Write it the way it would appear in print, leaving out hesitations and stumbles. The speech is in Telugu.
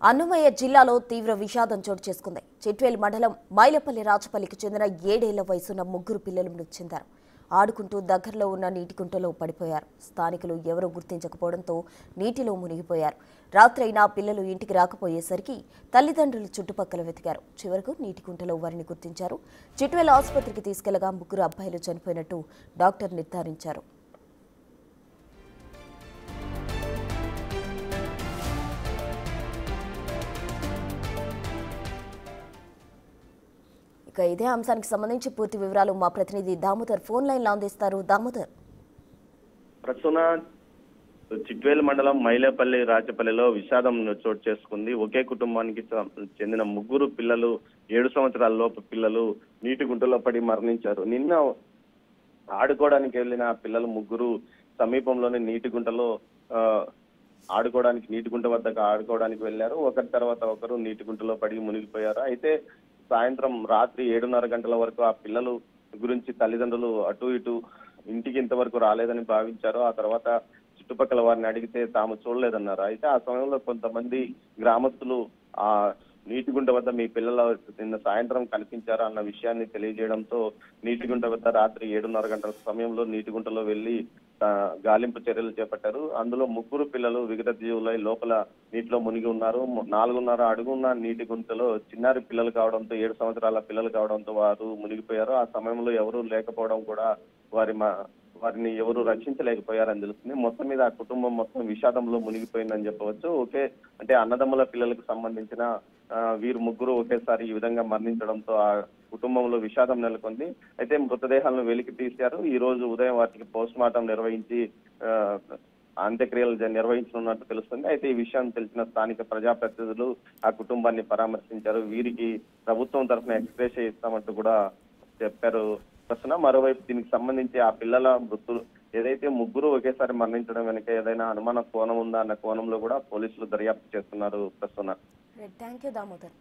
అన్నమయ్య జిల్లాలో తీవ్ర విషాదం చోటు చేసుకుంది. చిట్వేల్ మండలం మైలపల్లి రాచపల్లికి చెందిన 7 ఏళ్ల వయసున్న ముగ్గురు పిల్లలు మృతి చెందారు. ఆడుకుంటూ దగ్గరలో ఉన్న నీటి కుంటలో పడిపోయారు. స్థానికులు ఎవరూ గుర్తించకపోవడంతో నీటిలో మునిగిపోయారు. రాత్రైనా పిల్లలు ఇంటికి రాకపోయేసరికి తల్లిదండ్రులు చుట్టుపక్కల వెతికారు. చివరకు నీటి కుంటలో వారిని గుర్తించారు. చిట్వేల్ ఆసుపత్రికి తీసుకెళ్లగా ముగ్గురు అబ్బాయిలు చనిపోయినట్టు డాక్టర్ నిర్ధారించారు. ఇదే అంశానికి సంబంధించి పూర్తి వివరాలు మా ప్రతినిధి దామోదర్ ఫోన్ లైన్ లో అందిస్తారు. దామోదర్, ప్రస్తుత చిట్వేల్ మండలం మైలేపల్లి రాచపల్లిలో విషాదం చోటు చేసుకుంది. ఒకే కుటుంబానికి చెందిన ముగ్గురు పిల్లలు 7 సంవత్సరాల లోపు పిల్లలు నీటి గుంటలో పడి మరణించారు. నిన్న ఆడుకోవడానికి వెళ్లిన పిల్లలు ముగ్గురు సమీపంలోని నీటి గుంటలో నీటి గుంట వద్దకు ఆడుకోవడానికి వెళ్లారు. ఒకరి తర్వాత ఒకరు నీటి గుంటలో పడి మునిగిపోయారు. అయితే సాయంత్రం రాత్రి 7:30 గంటల వరకు ఆ పిల్లలు గురించి తల్లిదండ్రులు అటు ఇటు ఇంటికి ఇంతవరకు రాలేదని భావించారు. ఆ తర్వాత చుట్టుపక్కల వారిని అడిగితే తాము చూడలేదన్నారు. అయితే ఆ సమయంలో కొంతమంది గ్రామస్తులు ఆ నీటి గుంట వద్ద మీ పిల్లలు నిన్న సాయంత్రం కనిపించారా అన్న విషయాన్ని తెలియజేయడంతో నీటి గుంట వద్ద రాత్రి 7:30 గంటల సమయంలో నీటి గుంటలో వెళ్లి గాలింపు చర్యలు చేపట్టారు. అందులో ముగ్గురు పిల్లలు విగత జీవులై లోపల నీటిలో మునిగి ఉన్నారు. 4.5 అడుగున్న నీటి గుంటలో చిన్నారి పిల్లలు కావడంతో 7 సంవత్సరాల పిల్లలు కావడంతో వారు మునిగిపోయారు. ఆ సమయంలో ఎవరూ లేకపోవడం కూడా వారిని ఎవరు రక్షించలేకపోయారని తెలుస్తుంది. మొత్తం మీద ఆ కుటుంబం మొత్తం విషాదంలో మునిగిపోయిందని చెప్పవచ్చు. అంటే అన్నదమ్ముల పిల్లలకు సంబంధించిన వీరు ముగ్గురు ఒకేసారి ఈ విధంగా మరణించడంతో ఆ కుటుంబంలో విషాదం నెలకొంది. అయితే మృతదేహాలను వెలికి తీశారు. ఈ రోజు ఉదయం వాటికి పోస్ట్ మార్టం నిర్వహించి అంత్యక్రియలు నిర్వహించనున్నట్టు తెలుస్తుంది. అయితే ఈ విషయం తెలిసిన స్థానిక ప్రజాప్రతినిధులు ఆ కుటుంబాన్ని పరామర్శించారు. వీరికి ప్రభుత్వం తరఫున ఎక్స్‌గ్రేషియా ఇస్తామంటూ కూడా చెప్పారు. మరోవైపు దీనికి సంబంధించి ఆ పిల్లల మృతులు ఏదైతే ముగ్గురు ఒకేసారి మరణించడం వెనుక ఏదైనా అనుమాన కోణం ఉందా అన్న కోణంలో కూడా పోలీసులు దర్యాప్తు చేస్తున్నారు. ప్రస్తుతం థ్యాంక్ యూ దామోదర్.